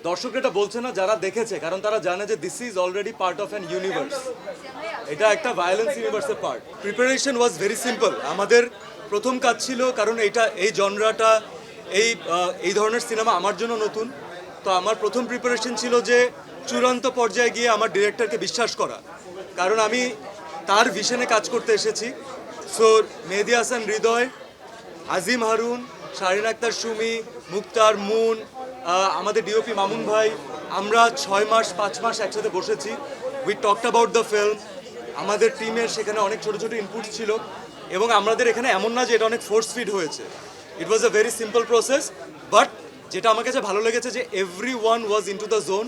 দর্শক এটা বলছে না যারা দেখেছে, কারণ তারা জানে যে this is already part of an universe. এটা একটা ভায়োলেন্স ইউনিভার্সের part. Preparation was very simple. আমাদের প্রথম কাজ ছিল, কারণ এই জনরাটা এই ধরনের সিনেমা আমার জন্য নতুন। তো আমার প্রথম প্রিপারেশন ছিল যে চূড়ান্ত পর্যায়ে গিয়ে আমার ডিরেক্টরকে বিশ্বাস করা, কারণ আমি তার ভিশনে কাজ করতে এসেছি। সো মেহেদী হাসান হৃদয়, আজিম হারুন, শাহিন আক্তার সুমি, মুক্তার, মুন, আমাদের ডিওপি মামুন ভাই, আমরা 6 মাস 5 মাস একসাথে বসেছি। We talked about the film. আমাদের টিমের সেখানে অনেক ছোটো ছোটো ইনপুট ছিল, এবং আমাদের এখানে এমন না যে এটা অনেক ফোর্স ফিড হয়েছে। It was a very simple process, but যেটা আমার কাছে ভালো লেগেছে যে every one was into the zone.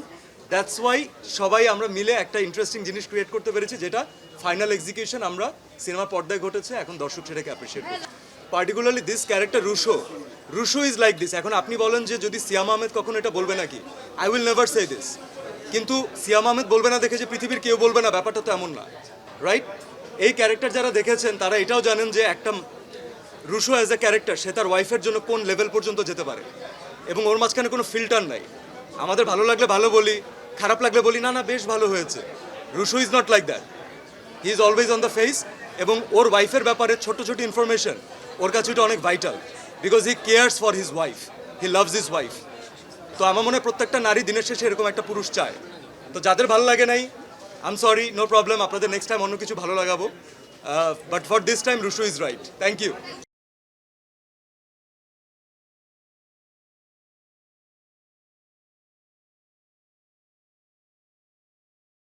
That's why সবাই আমরা মিলে একটা ইন্টারেস্টিং জিনিস ক্রিয়েট করতে পেরেছি, যেটা ফাইনাল এক্সিকিউশন আমরা সিনেমার পর্দায় ঘটেছে। এখন দর্শক সেটাকে অ্যাপ্রিসিয়েট করছে। Particularly this character Rusho is like this. এখন আপনি বলেন যে যদি সিয়াম আহমেদ কখনো এটা বলবে নাকি, I will never say this. কিন্তু সিয়াম আহমেদ বলবে না দেখে যে পৃথিবীর কেউ বলবে না, ব্যাপারটা তো এমন না, রাইট? এই ক্যারেক্টার যারা দেখেছেন তারা এটাও জানেন যে একটা রুশো অ্যাজ এ ক্যারেক্টার সে তার ওয়াইফের জন্য কোন লেভেল পর্যন্ত যেতে পারে, এবং ওর মাঝখানে কোনো ফিল্টার নাই। আমাদের ভালো লাগলে ভালো বলি, খারাপ লাগলে বলি না না বেশ ভালো হয়েছে। Rusho is not like that. He is always on the face, এবং ওর ওয়াইফের ব্যাপারে ছোট ছোট ইনফরমেশন ওর কাছে এটা অনেক vital, because he cares for his wife, he loves his wife. তো আমার মনে হয় প্রত্যেকটা নারী দিনের শেষে এরকম একটা পুরুষ চায়। তো যাদের ভালো লাগে নাই, I am sorry, no problem, আপনাদের নেক্সট টাইম অন্য কিছু ভালো লাগাবো। But for this time Rusho is right. Thank you.